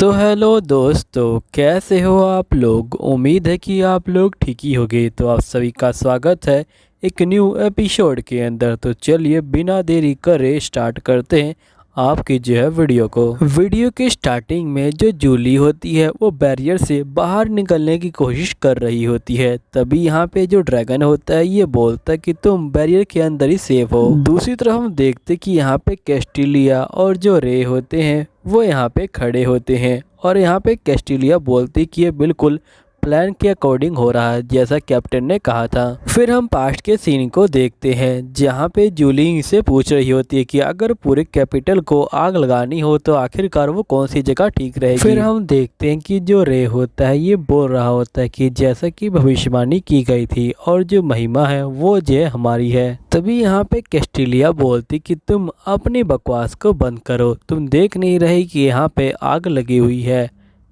तो हेलो दोस्तों, कैसे हो आप लोग। उम्मीद है कि आप लोग ठीक ही होंगे। तो आप सभी का स्वागत है एक न्यू एपिसोड के अंदर। तो चलिए बिना देरी करे स्टार्ट करते हैं आपकी जो है वीडियो के स्टार्टिंग में जो जूली होती है वो बैरियर से बाहर निकलने की कोशिश कर रही होती है। तभी यहाँ पे जो ड्रैगन होता है ये बोलता है कि तुम बैरियर के अंदर ही सेफ हो। दूसरी तरफ हम देखते कि यहाँ पे कैस्टिलिया और जो रे होते हैं वो यहाँ पे खड़े होते हैं और यहाँ पे कैस्टिलिया बोलती कि ये बिल्कुल प्लान के अकॉर्डिंग हो रहा है जैसा कैप्टन ने कहा था। फिर हम पास्ट के सीन को देखते हैं जहाँ पे जूली से पूछ रही होती है कि अगर पूरे कैपिटल को आग लगानी हो तो आखिरकार वो कौन सी जगह ठीक रहेगी। फिर हम देखते हैं कि जो रे होता है ये बोल रहा होता है कि जैसा कि भविष्यवाणी की गई थी और जो महिमा है वो जो हमारी है। तभी यहाँ पे कैस्टिलिया बोलती कि तुम अपनी बकवास को बंद करो, तुम देख नहीं रहे कि यहाँ पे आग लगी हुई है।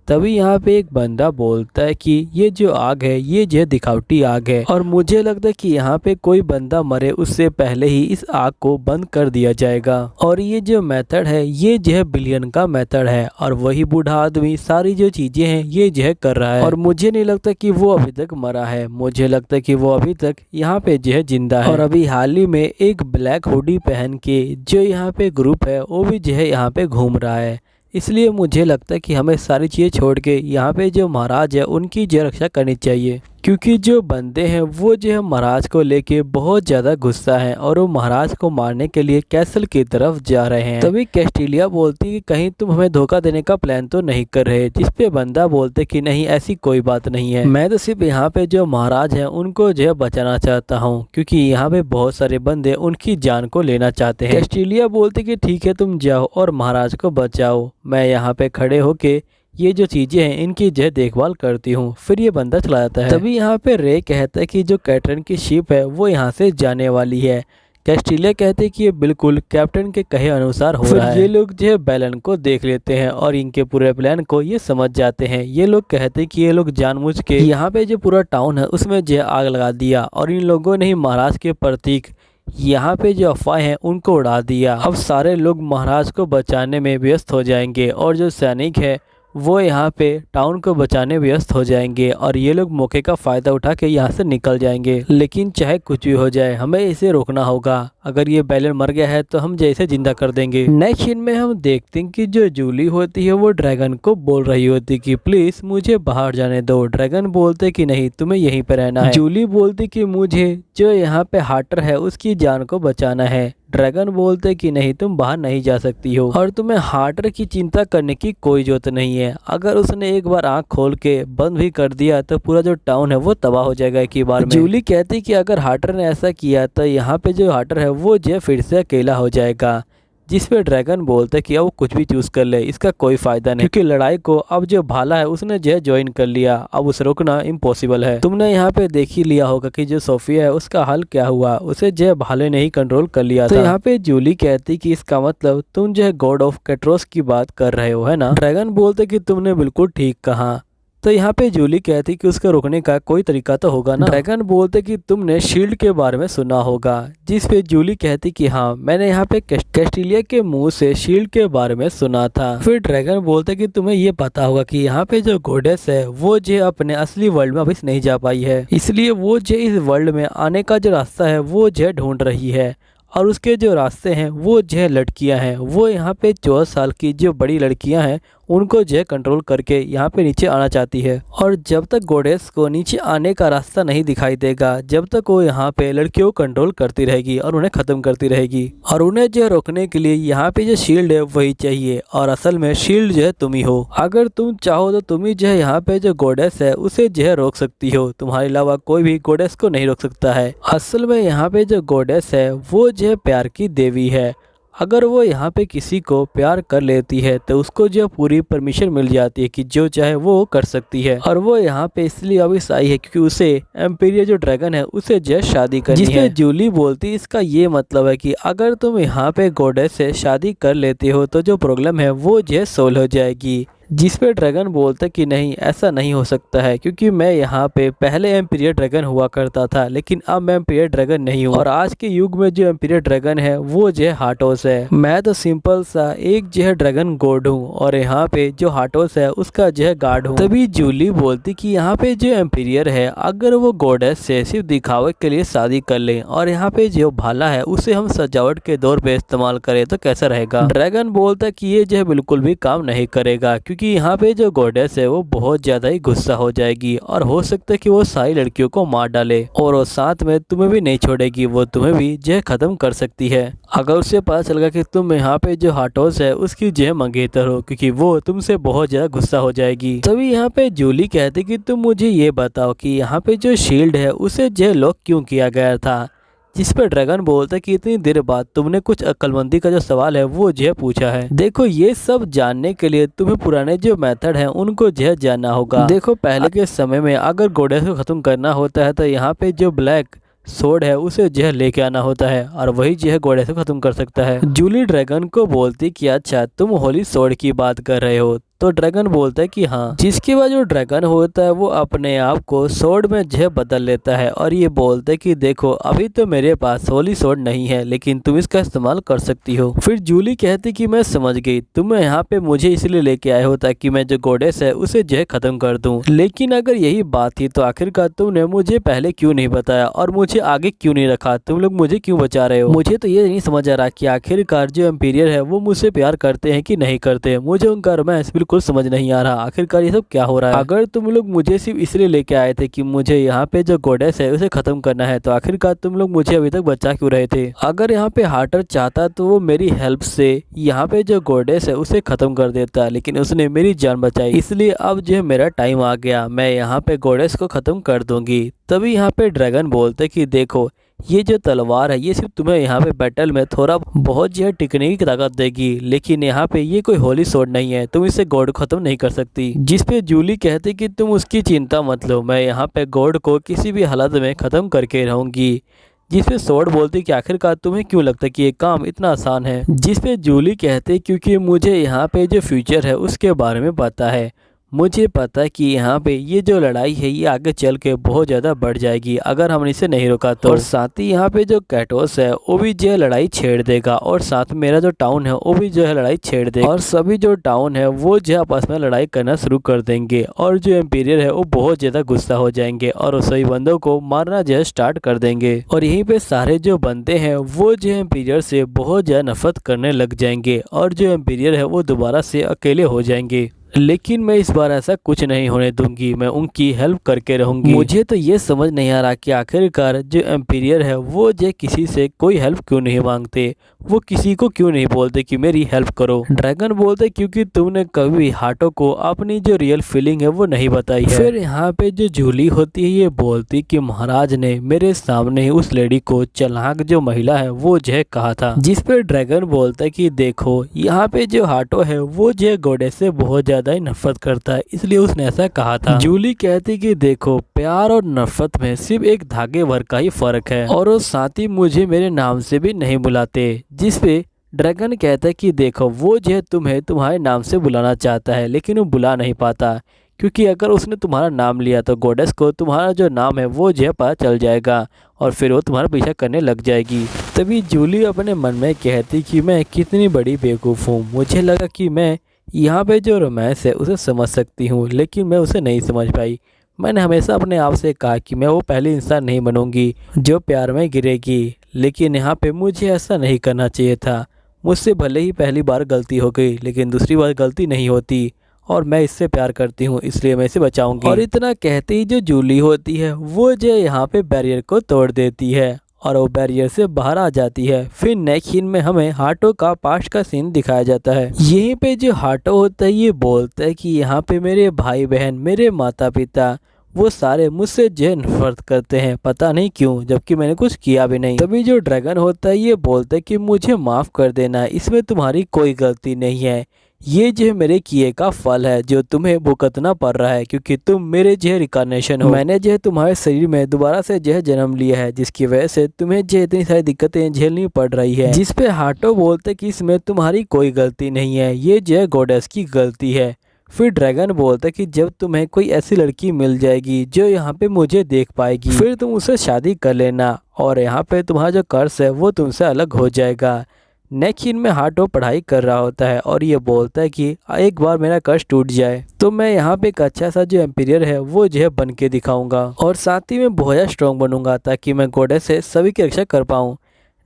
तभी यहाँ पे एक बंदा बोलता है कि ये जो आग है ये जो दिखावटी आग है और मुझे लगता है कि यहाँ पे कोई बंदा मरे उससे पहले ही इस आग को बंद कर दिया जाएगा। और ये जो मेथड है ये जो है बिलियन का मेथड है और वही बूढ़ा आदमी सारी जो चीजें हैं ये जो है कर रहा है। और मुझे नहीं लगता कि वो अभी तक मरा है, मुझे लगता है कि वो अभी तक यहाँ पे जो है जिंदा है। और अभी हाल ही में एक ब्लैक हुडी पहन के जो यहाँ पे ग्रुप है वो भी जो है यहाँ पे घूम रहा है। इसलिए मुझे लगता है कि हमें सारी चीज़ें छोड़ के यहाँ पे जो महाराज है उनकी जो रक्षा करनी चाहिए, क्योंकि जो बंदे हैं वो जो है महाराज को लेके बहुत ज़्यादा गुस्सा है और वो महाराज को मारने के लिए कैसल की तरफ जा रहे हैं। तभी कैस्टिलिया बोलती कि कहीं तुम हमें धोखा देने का प्लान तो नहीं कर रहे, जिस पे बंदा बोलते कि नहीं ऐसी कोई बात नहीं है, मैं तो सिर्फ यहाँ पे जो महाराज हैं उनको जो है बचाना चाहता हूँ, क्योंकि यहाँ पे बहुत सारे बंदे उनकी जान को लेना चाहते हैं। कैस्टिलिया बोलती कि ठीक है तुम जाओ और महाराज को बचाओ, मैं यहाँ पे खड़े होके ये जो चीजें हैं इनकी जो देखभाल करती हूँ। फिर ये बंदा चला जाता है। तभी यहाँ पे रे कहता है कि जो कैप्टन की शिप है वो यहाँ से जाने वाली है। कैस्टिलिया कहते हैं कि ये बिल्कुल कैप्टन के कहे अनुसार हो रहा है। ये लोग जो है बैलन को देख लेते हैं और इनके पूरे प्लान को ये समझ जाते हैं। ये लोग कहते हैं कि ये लोग जानबूझ के यहाँ पे जो पूरा टाउन है उसमें जो आग लगा दिया और इन लोगों ने ही महाराज के प्रतीक यहाँ पे जो अफवाह हैं उनको उड़ा दिया। अब सारे लोग महाराज को बचाने में व्यस्त हो जाएंगे और जो सैनिक है वो यहाँ पे टाउन को बचाने व्यस्त हो जाएंगे और ये लोग मौके का फ़ायदा उठा के यहाँ से निकल जाएंगे। लेकिन चाहे कुछ भी हो जाए हमें इसे रोकना होगा। अगर ये बैलन मर गया है तो हम जैसे जिंदा कर देंगे। नेक्स्ट सीन में हम देखते हैं कि जो जूली होती है वो ड्रैगन को बोल रही होती कि प्लीज़ मुझे बाहर जाने दो। ड्रैगन बोलते कि नहीं तुम्हें यहीं पर रहना है। जूली बोलती कि मुझे जो यहाँ पे हार्टर है उसकी जान को बचाना है। ड्रैगन बोलते कि नहीं तुम बाहर नहीं जा सकती हो और तुम्हें हार्टर की चिंता करने की कोई जरूरत नहीं है। अगर उसने एक बार आंख खोल के बंद भी कर दिया तो पूरा जो टाउन है वो तबाह हो जाएगा एक ही बार में। जूली कहती कि अगर हार्टर ने ऐसा किया तो यहाँ पे जो हार्टर है वो जो फिर से अकेला हो जाएगा, जिस पे ड्रैगन बोलते कि अब वो कुछ भी चूज कर ले, इसका कोई फायदा नहीं, क्योंकि लड़ाई को अब जो भाला है उसने जो ज्वाइन कर लिया, अब उसे रोकना इम्पॉसिबल है। तुमने यहाँ पे देख ही लिया होगा कि जो सोफिया है उसका हल क्या हुआ, उसे जो भाले ने ही कंट्रोल कर लिया था। यहाँ पे जूली कहती कि इसका मतलब तुम जो है गॉड ऑफ कैट्रोस की बात कर रहे हो है ना। ड्रैगन बोलते कि तुमने बिल्कुल ठीक कहा। तो यहाँ पे जूली कहती कि उसको रोकने का कोई तरीका तो होगा ना। ड्रैगन बोलते कि तुमने शील्ड के बारे में सुना होगा, जिस पे जूली कहती कि हाँ मैंने यहाँ पे कैस्टिलिया के मुंह से शील्ड के बारे में सुना था। फिर ड्रैगन बोलते कि तुम्हें ये पता होगा कि यहाँ पे जो गॉडेस है वो जो अपने असली वर्ल्ड में अभी नहीं जा पाई है, इसलिए वो जो इस वर्ल्ड में आने का जो रास्ता है वो जो ढूंढ रही है और उसके जो रास्ते हैं वो जो लड़कियां हैं, वो यहाँ पे 14 साल की जो बड़ी लड़कियां हैं उनको जो कंट्रोल करके यहाँ पे नीचे आना चाहती है। और जब तक गॉडेस को नीचे आने का रास्ता नहीं दिखाई देगा जब तक वो यहाँ पे लड़कियों को कंट्रोल करती रहेगी और उन्हें ख़त्म करती रहेगी। और उन्हें जो रोकने के लिए यहाँ पे जो शील्ड है वही चाहिए और असल में शील्ड जो है तुम ही हो। अगर तुम चाहो तो तुम ही जो है यहाँ पे जो गॉडेस है उसे जो है रोक सकती हो, तुम्हारे अलावा कोई भी गॉडेस को नहीं रोक सकता है। असल में यहाँ पे जो गॉडेस है वो जो है प्यार की देवी है। अगर वो यहाँ पे किसी को प्यार कर लेती है तो उसको जो पूरी परमिशन मिल जाती है कि जो चाहे वो कर सकती है। और वो यहाँ पे इसलिए अभी आई है क्योंकि उसे एम्पीरिया जो ड्रैगन है उसे जो शादी करनी है। जिसपे जूली बोलती इसका ये मतलब है कि अगर तुम यहाँ पे गॉडेस से शादी कर लेते हो तो जो प्रॉब्लम है वो जो सोल्व हो जाएगी। जिस पे ड्रैगन बोलता है कि नहीं, ऐसा नहीं हो सकता है, क्योंकि मैं यहाँ पे पहले एम्पीरियर ड्रैगन हुआ करता था, लेकिन अब मैं एम्पीरियर ड्रैगन नहीं हूँ। और आज के युग में जो एम्पीरियर ड्रैगन है वो जो है हार्टोस है। मैं तो सिंपल सा एक जो है ड्रैगन गॉड हूँ और यहाँ पे जो हार्टोस है उसका जो है गार्ड हूँ। तभी जूली बोलती कि यहाँ पे जो एम्पीरियर है अगर वो गॉडेस से सिर्फ दिखावे के लिए शादी कर ले और यहाँ पे जो भाला है उसे हम सजावट के दौर पे इस्तेमाल करें तो कैसा रहेगा। ड्रैगन बोलता कि ये जो है बिल्कुल भी काम नहीं करेगा, क्योंकि यहाँ पे जो गॉडेस है वो बहुत ज्यादा ही गुस्सा हो जाएगी और हो सकता है कि वो सारी लड़कियों को मार डाले और वो साथ में तुम्हें भी नहीं छोड़ेगी, वो तुम्हें भी जो है खत्म कर सकती है अगर उसे पता चल गया कि तुम यहाँ पे जो हार्टोस है उसकी जो है मंगेतर हो, क्योंकि वो तुमसे बहुत ज्यादा गुस्सा हो जाएगी। तभी यहाँ पे जूली कहती कि तुम मुझे ये बताओ कि यहाँ पे जो शील्ड है उसे जो लॉक क्यों किया गया था। जिस पर ड्रैगन बोलता है कि इतनी देर बाद तुमने कुछ अक्लमंदी का जो सवाल है वो जो पूछा है। देखो ये सब जानने के लिए तुम्हें पुराने जो मेथड हैं उनको जो जानना होगा। देखो पहले के समय में अगर गॉडेस को खत्म करना होता है तो यहाँ पे जो ब्लैक सोड है उसे जो है लेके आना होता है और वही जो है गॉडेस को खत्म कर सकता है। जूली ड्रैगन को बोलती कि अच्छा तुम होली सोड की बात कर रहे हो, तो ड्रैगन बोलता है कि हाँ। जिसके बाद जो ड्रैगन होता है वो अपने आप को सोड में जो बदल लेता है और ये बोलता है कि देखो अभी तो मेरे पास होली सोड नहीं है, लेकिन तुम इसका इस्तेमाल कर सकती हो। फिर जूली कहती कि मैं समझ गई, तुम यहाँ पे मुझे इसलिए लेके आए हो ताकि मैं जो गॉडेस है उसे जो है खत्म कर दूं। लेकिन अगर यही बात थी तो आखिरकार तुमने मुझे पहले क्यों नहीं बताया और मुझे आगे क्यों नहीं रखा, तुम लोग मुझे क्यों बचा रहे हो। मुझे तो ये नहीं समझ आ रहा कि आखिरकार जो एम्पीरियर है वो मुझसे प्यार करते हैं कि नहीं करते। मुझे उनका रोमांस कुछ समझ नहीं आ रहा, आखिरकार ये सब क्या हो रहा है। अगर तुम लोग मुझे सिर्फ इसलिए लेके आए थे कि मुझे यहाँ पे जो गॉडेस है उसे खत्म करना है, तो आखिरकार तुम लोग मुझे अभी तक बचा क्यों रहे थे। अगर यहाँ पे हार्टर चाहता तो वो मेरी हेल्प से यहाँ पे जो गॉडेस है उसे खत्म कर देता, लेकिन उसने मेरी जान बचाई, इसलिए अब जो है मेरा टाइम आ गया, मैं यहाँ पे गॉडेस को खत्म कर दूंगी। तभी यहाँ पे ड्रैगन बोलते कि देखो ये जो तलवार है ये सिर्फ तुम्हें यहाँ पे बैटल में थोड़ा बहुत जो है टिकने की ताकत देगी, लेकिन यहाँ पे ये कोई होली सोड नहीं है, तुम इससे गॉड को खत्म नहीं कर सकती। जिस पे जूली कहती कि तुम उसकी चिंता मत लो, मैं यहाँ पे गॉड को किसी भी हालत में खत्म करके रहूंगी। जिस पे सोड बोलती कि आखिरकार तुम्हें क्यों लगता है कि ये काम इतना आसान है। जिस पे जूली कहते क्योंकि मुझे यहाँ पे जो फ्यूचर है उसके बारे में पता है, मुझे पता है कि यहाँ पे ये जो लड़ाई है ये आगे चल के बहुत ज़्यादा बढ़ जाएगी अगर हमने इसे नहीं रोका तो। और साथ ही यहाँ पे जो कैटोस है वो भी जो है लड़ाई छेड़ देगा और साथ में मेरा जो टाउन है वो भी जो है लड़ाई छेड़ देगा और सभी जो टाउन है वो जो आपस में लड़ाई करना शुरू कर देंगे और जो एम्पीरियर है वो बहुत ज़्यादा गुस्सा हो जाएंगे और उस सभी बंदों को मारना जो है स्टार्ट कर देंगे। और यहीं पे सारे जो बंदे हैं वो जो एम्पीरियर से बहुत ज़्यादा नफरत करने लग जाएंगे और जो एम्पीरियर है वो दोबारा से अकेले हो जाएंगे। लेकिन मैं इस बार ऐसा कुछ नहीं होने दूंगी, मैं उनकी हेल्प करके रहूंगी। मुझे तो ये समझ नहीं आ रहा कि आखिरकार जो एम्पीरियर है वो जो किसी से कोई हेल्प क्यों नहीं मांगते, वो किसी को क्यों नहीं बोलते कि मेरी हेल्प करो। ड्रैगन बोलते क्योंकि तुमने कभी हार्टो को अपनी जो रियल फीलिंग है वो नहीं बताई है। फिर यहाँ पे जो जूली होती है ये बोलती कि महाराज ने मेरे सामने उस लेडी को चालाक जो महिला है वो जो कहा था। जिस पे ड्रैगन बोलता है कि देखो यहाँ पे जो हार्टो है वो जो गॉडेस से बहुत ज्यादा ही नफरत करता है, इसलिए उसने ऐसा कहा था। जूली कहती कि देखो प्यार और नफरत में सिर्फ एक धागे भर का ही फर्क है और वो साथ ही मुझे मेरे नाम से भी नहीं बुलाते। जिस पे ड्रैगन कहता है कि देखो वो जो है तुम्हें तुम्हारे नाम से बुलाना चाहता है, लेकिन वो बुला नहीं पाता, क्योंकि अगर उसने तुम्हारा नाम लिया तो गॉडेस को तुम्हारा जो नाम है वो जो है पता चल जाएगा और फिर वो तुम्हारा पीछा करने लग जाएगी। तभी जूली अपने मन में कहती कि मैं कितनी बड़ी बेवकूफ़ हूँ, मुझे लगा कि मैं यहाँ पे जो रोमांस है उसे समझ सकती हूँ, लेकिन मैं उसे नहीं समझ पाई। मैंने हमेशा अपने आप से कहा कि मैं वो पहली इंसान नहीं बनूंगी जो प्यार में गिरेगी, लेकिन यहाँ पे मुझे ऐसा नहीं करना चाहिए था। मुझसे भले ही पहली बार गलती हो गई, लेकिन दूसरी बार गलती नहीं होती और मैं इससे प्यार करती हूँ, इसलिए मैं इसे बचाऊंगी। और इतना कहते ही जो जूली होती है वो जो यहाँ पे बैरियर को तोड़ देती है और वो बैरियर से बाहर आ जाती है। फिर नेक्स्ट सीन में हमें हार्टो का पास्ट का सीन दिखाया जाता है। यहीं पे जो हार्टो होता है ये बोलता है कि यहाँ पे मेरे भाई बहन, मेरे माता पिता, वो सारे मुझसे जो नफरत करते हैं, पता नहीं क्यों, जबकि मैंने कुछ किया भी नहीं। तभी जो ड्रैगन होता है ये बोलता है कि मुझे माफ कर देना, इसमें तुम्हारी कोई गलती नहीं है, ये जो मेरे किए का फल है जो तुम्हें भुगतना पड़ रहा है, क्योंकि तुम मेरे जो रिकॉग्निशन हो। मैंने जो तुम्हारे शरीर में दोबारा से जो जन्म लिया है, जिसकी वजह से तुम्हें जो इतनी सारी दिक्कतें झेलनी पड़ रही है। जिस पे हार्टो बोलते कि इसमें तुम्हारी कोई गलती नहीं है, ये जो गॉडेस की गलती है। फिर ड्रैगन बोलता है कि जब तुम्हें कोई ऐसी लड़की मिल जाएगी जो यहाँ पे मुझे देख पाएगी, फिर तुम उससे शादी कर लेना और यहाँ पे तुम्हारा जो कर्ज है वो तुमसे अलग हो जाएगा। नेक्स्ट सीन में हाटो पढ़ाई कर रहा होता है और ये बोलता है कि एक बार मेरा कर्ज टूट जाए तो मैं यहाँ पे एक अच्छा सा जो एम्पीरियर है वो जो है बन के दिखाऊंगा और साथ ही में बहुत ज़्यादा स्ट्रॉन्ग बनूंगा ताकि मैं गॉडेस से सभी की रक्षा कर पाऊँ।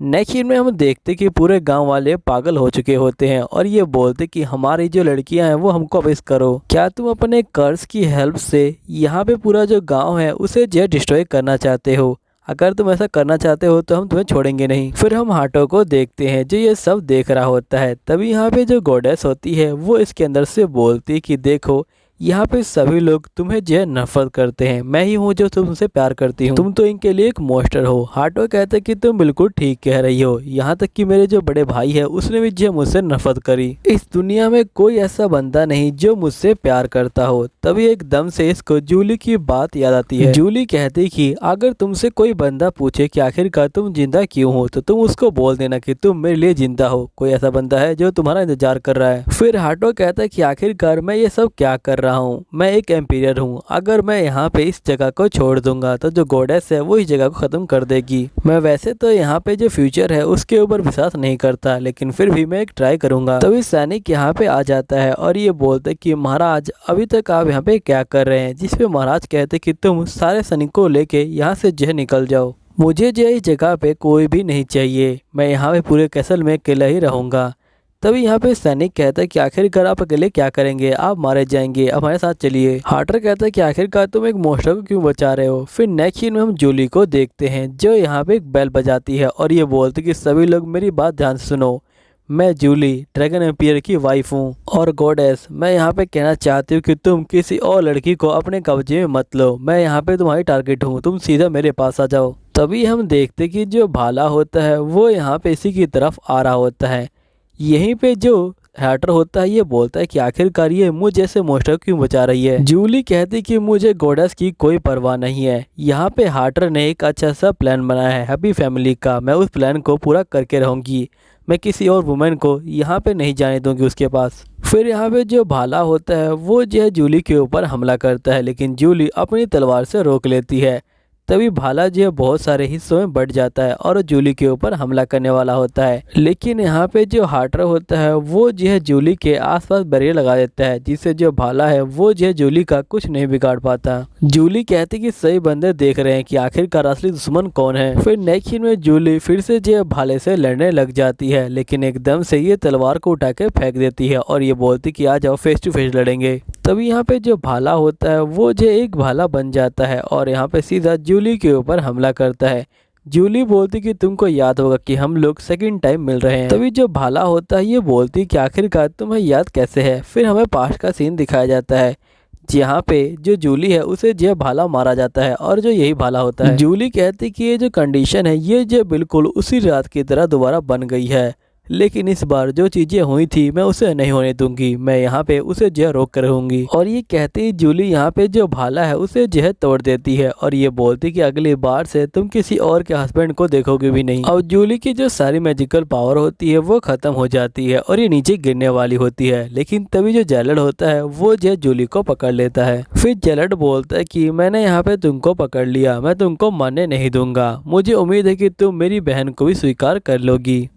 नेक्स्ट सीन में हम देखते कि पूरे गांव वाले पागल हो चुके होते हैं और ये बोलते कि हमारी जो लड़कियां हैं वो हमको वापस करो। क्या तुम अपने कर्ज की हेल्प से यहाँ पे पूरा जो गांव है उसे जो डिस्ट्रॉय करना चाहते हो? अगर तुम ऐसा करना चाहते हो तो हम तुम्हें छोड़ेंगे नहीं। फिर हम हाटो को देखते हैं जो ये सब देख रहा होता है। तभी यहाँ पे जो गॉडेस होती है वो इसके अंदर से बोलती कि देखो यहाँ पे सभी लोग तुम्हें जो है नफरत करते हैं, मैं ही हूँ जो तुमसे प्यार करती हूँ, तुम तो इनके लिए एक मॉन्स्टर हो। हाटो कहते कि तुम बिल्कुल ठीक कह रही हो, यहाँ तक कि मेरे जो बड़े भाई है उसने भी जो मुझसे नफरत करी। इस दुनिया में कोई ऐसा बंदा नहीं जो मुझसे प्यार करता हो। तभी एकदम से इसको जूली की बात याद आती है। जूली कहती कि अगर तुमसे कोई बंदा पूछे कि आखिरकार तुम जिंदा क्यों हो तो तुम उसको बोल देना कि तुम मेरे लिए जिंदा हो, कोई ऐसा बंदा है जो तुम्हारा इंतजार कर रहा है। फिर हाटो कहता है कि आखिरकार मैं ये सब क्या कर रहा हूँ, मैं एक एम्पीरियर हूँ, अगर मैं यहाँ पे इस जगह को छोड़ दूंगा तो जो गॉडेस है वो इस जगह को खत्म कर देगी। मैं वैसे तो यहाँ पे जो फ्यूचर है उसके ऊपर विश्वास नहीं करता, लेकिन फिर भी मैं एक ट्राई करूंगा। तभी सैनिक यहाँ पे आ जाता है और ये बोलते कि महाराज अभी तक आप यहाँ पे क्या कर रहे हैं? जिसपे महाराज कहते कि तुम सारे सैनिकों को लेके यहाँ से जो निकल जाओ, मुझे जो इस जगह पे कोई भी नहीं चाहिए, मैं यहाँ पे पूरे कैसल में अकेला ही रहूंगा। तभी यहाँ पे सैनिक कहता है कि आखिरकार आप अकेले क्या करेंगे, आप मारे जाएंगे, हमारे साथ चलिए। हार्टर कहता है कि आखिरकार तुम एक मॉन्स्टर को क्यों बचा रहे हो। फिर नेक्स्ट सीन में हम जूली को देखते हैं जो यहाँ पे एक बेल बजाती है और ये बोलती कि सभी लोग मेरी बात ध्यान से सुनो, मैं जूली ड्रैगन एम्पियर की वाइफ हूँ और गॉडेस मैं यहाँ पे कहना चाहती हूँ कि तुम किसी और लड़की को अपने कब्जे में मत लो, मैं यहाँ पे तुम्हारी टारगेट हूँ, तुम सीधा मेरे पास आ जाओ। तभी हम देखते कि जो भाला होता है वो यहाँ पे इसी की तरफ आ रहा होता है। यहीं पे जो हार्टर होता है ये बोलता है कि आखिरकार ये मुझ जैसे मॉन्स्टर क्यों बचा रही है। जूली कहती कि मुझे गॉडेस की कोई परवाह नहीं है, यहाँ पे हार्टर ने एक अच्छा सा प्लान बनाया है हैप्पी फैमिली का, मैं उस प्लान को पूरा करके रहूंगी, मैं किसी और वुमेन को यहाँ पे नहीं जाने दूंगी उसके पास। फिर यहाँ पे जो भाला होता है वो जो है जूली के ऊपर हमला करता है, लेकिन जूली अपनी तलवार से रोक लेती है। तभी भाला जो है बहुत सारे हिस्सों में बढ़ जाता है और जूली के ऊपर हमला करने वाला होता है, लेकिन यहाँ पे जो हार्टर होता है वो जो है जूली के आसपास बैरियर लगा देता है, जिससे जो भाला है वो जो है जूली का कुछ नहीं बिगाड़ पाता। जूली कहती कि सही बंदे देख रहे हैं कि आखिरकार असली दुश्मन कौन है। फिर नेक्स्ट सीन में जूली फिर से जो है भाले से लड़ने लग जाती है, लेकिन एकदम से ये तलवार को उठा के फेंक देती है और ये बोलती कि आ जाओ फेस टू फेस लड़ेंगे। तभी यहाँ पे जो भाला होता है वो जो एक भाला बन जाता है और यहाँ पे सीधा जूली के ऊपर हमला करता है। जूली बोलती कि तुमको याद होगा कि हम लोग सेकंड टाइम मिल रहे हैं। तभी जो भाला होता है ये बोलती कि आखिरकार तुम्हें याद कैसे है। फिर हमें पास्ट का सीन दिखाया जाता है जहाँ पे जो जूली है उसे जो भाला मारा जाता है और जो यही भाला होता है। जूली कहती कि ये जो कंडीशन है ये जो बिल्कुल उसी रात की तरह दोबारा बन गई है, लेकिन इस बार जो चीजें हुई थी मैं उसे नहीं होने दूंगी, मैं यहाँ पे उसे जो रोक कर रहूंगी। और ये कहती जूली यहाँ पे जो भाला है उसे जो तोड़ देती है और ये बोलती कि अगली बार से तुम किसी और के हस्बैंड को देखोगे भी नहीं। और जूली की जो सारी मैजिकल पावर होती है वो खत्म हो जाती है और ये नीचे गिरने वाली होती है, लेकिन तभी जो जेलड होता है वो जो जूली को पकड़ लेता है। फिर जेलड बोलता है कि मैंने यहाँ पे तुमको पकड़ लिया, मैं तुमको मरने नहीं दूंगा, मुझे उम्मीद है कि तुम मेरी बहन को भी स्वीकार कर लोगी।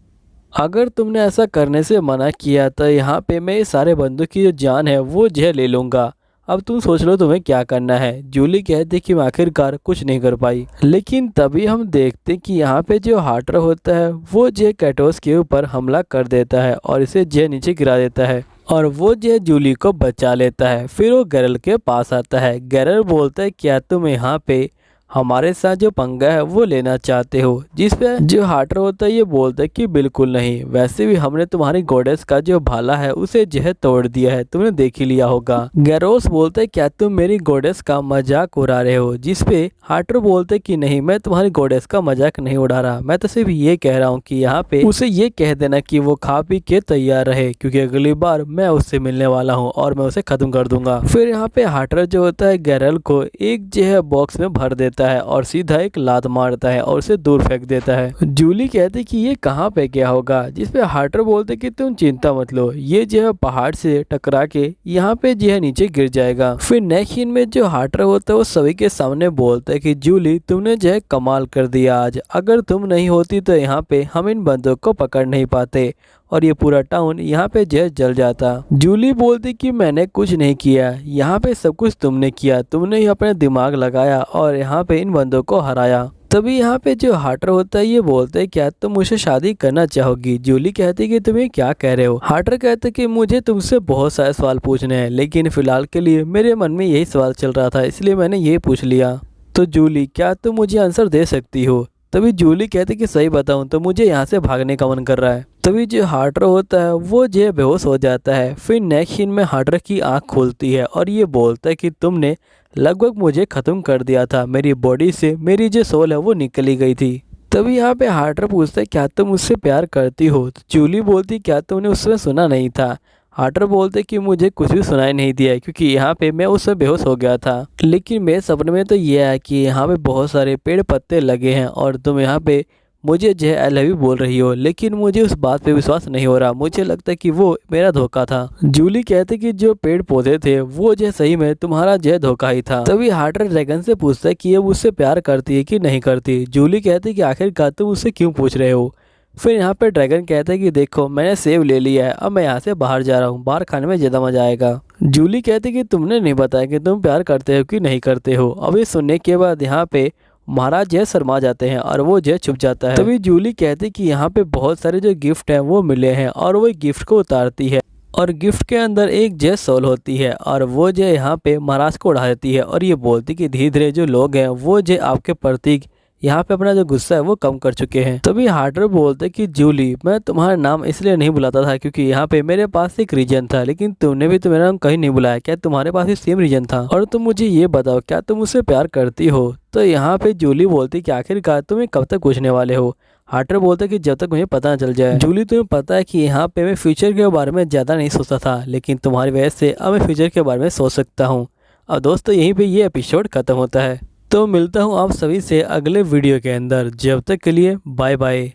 अगर तुमने ऐसा करने से मना किया तो यहाँ पे मैं सारे बंदों की जो जान है वो जो ले लूँगा, अब तुम सोच लो तुम्हें क्या करना है। जूली कहती कि मैं आखिरकार कुछ नहीं कर पाई, लेकिन तभी हम देखते कि यहाँ पे जो हार्टर होता है वो जे कैटोस के ऊपर हमला कर देता है और इसे जे नीचे गिरा देता है और वो जो जूली को बचा लेता है। फिर वो गैरल के पास आता है। गैरल बोलता है क्या तुम यहाँ पे हमारे साथ जो पंगा है वो लेना चाहते हो, जिस पे जो हार्टर होता है ये बोलता है कि बिल्कुल नहीं, वैसे भी हमने तुम्हारी गॉडेस का जो भाला है उसे जो तोड़ दिया है, तुमने देख ही लिया होगा। गैरोस बोलता है क्या तुम मेरी गॉडेस का मजाक उड़ा रहे हो, जिस पे हार्टर बोलते है कि नहीं, मैं तुम्हारी गॉडेस का मजाक नहीं उड़ा रहा, मैं तो सिर्फ ये कह रहा हूँ कि यहाँ पे उसे ये कह देना कि वो खा पी के तैयार रहे, क्योंकि अगली बार मैं उससे मिलने वाला हूँ और मैं उसे खत्म कर दूंगा। फिर यहाँ पे हार्टर जो होता है गैरल को एक जो है बॉक्स में भर देता लेता है और सीधा एक लात मारता है और उसे दूर फेंक देता है। जूली कहती कि ये कहाँ पे क्या होगा, जिस पे हार्टर बोलते कि तुम चिंता मत लो, ये जो है पहाड़ से टकरा के यहाँ पे जो है नीचे गिर जाएगा। फिर नेक्स्ट सीन में जो हार्टर होता है वो सभी के सामने बोलता है कि जूली तुमने जो है कमाल कर दिया आज, अगर तुम नहीं होती तो यहाँ पे हम इन बंदों को पकड़ नहीं पाते और ये पूरा टाउन यहाँ पे जो है जल जाता। जूली बोलती कि मैंने कुछ नहीं किया, यहाँ पे सब कुछ तुमने किया, तुमने ही अपना दिमाग लगाया और यहाँ पे इन बंदों को हराया। तभी यहाँ पे जो हार्टर होता है ये बोलते है क्या तुम मुझसे शादी करना चाहोगी। जूली कहती कि तुम ये क्या कह रहे हो। हार्टर कहते कि मुझे तुमसे बहुत सारे सवाल पूछने हैं, लेकिन फिलहाल के लिए मेरे मन में यही सवाल चल रहा था, इसलिए मैंने ये पूछ लिया। तो जूली क्या तुम मुझे आंसर दे सकती हो। तभी जूली कहती कि सही बताऊं तो मुझे यहाँ से भागने का मन कर रहा है। तभी जो हार्टर होता है वो जो बेहोश हो जाता है। फिर नेक्स्ट सीन में हार्टर की आंख खुलती है और ये बोलता है कि तुमने लगभग मुझे ख़त्म कर दिया था, मेरी बॉडी से मेरी जो सोल है वो निकली गई थी। तभी यहाँ पे हार्टर पूछता है क्या तुम मुझसे प्यार करती हो। तो जूली बोलती क्या तुमने उस समय सुना नहीं था। हार्टर बोलते कि मुझे कुछ भी सुनाई नहीं दिया क्योंकि यहाँ पे मैं उस समय बेहोश हो गया था, लेकिन मेरे सपने में तो यह है कि यहाँ पे बहुत सारे पेड़ पत्ते लगे हैं और तुम यहाँ पे मुझे जो है आई लव यू बोल रही हो, लेकिन मुझे उस बात पे विश्वास नहीं हो रहा, मुझे लगता है कि वो मेरा धोखा था। जूली कहते कि जो पेड़ पौधे थे वो जो सही में तुम्हारा जो धोखा ही था। तभी हार्टर ड्रैगन से पूछता है कि ये मुझसे प्यार करती है कि नहीं करती। जूली कहती कि आखिरकार तुम उससे क्यों पूछ रहे हो। फिर यहाँ पे ड्रैगन कहता है कि देखो मैंने सेब ले लिया है, अब मैं यहाँ से बाहर जा रहा हूँ, बाहर खाने में ज़्यादा मजा आएगा। जूली कहती कि तुमने नहीं बताया कि तुम प्यार करते हो कि नहीं करते हो। अब ये सुनने के बाद यहाँ पे महाराज जय शर्मा जाते हैं और वो जय छुप जाता है। तभी जूली कहती कि यहाँ पे बहुत सारे जो गिफ्ट हैं वो मिले हैं और वो गिफ्ट को उतारती है और गिफ्ट के अंदर एक जय सोल होती है और वो जय यहाँ पे महाराज को उड़ा देती है और ये बोलती कि धीरे धीरे जो लोग हैं वो जय आपके प्रतीक यहाँ पे अपना जो गुस्सा है वो कम कर चुके हैं। तभी हार्टर बोलते कि जूली मैं तुम्हारा नाम इसलिए नहीं बुलाता था क्योंकि यहाँ पे मेरे पास एक रीजन था, लेकिन तुमने भी तो मेरा नाम कहीं नहीं बुलाया, क्या तुम्हारे पास भी सेम रीजन था। और तुम मुझे ये बताओ क्या तुम मुझसे प्यार करती हो। तो यहाँ पे जूली बोलती कि आखिरकार तुम्हें कब तक पूछने वाले हो। हार्टर बोलता कि जब तक मुझे पता न चल जाए। जूली तुम्हें पता है कि यहाँ पे मैं फ्यूचर के बारे में ज़्यादा नहीं सोचता था, लेकिन तुम्हारी वजह से अब मैं फ्यूचर के बारे में सोच सकता हूँ। और दोस्तों यहीं पे ये एपिसोड खत्म होता है। तो मिलता हूँ आप सभी से अगले वीडियो के अंदर, जब तक के लिए बाय बाय।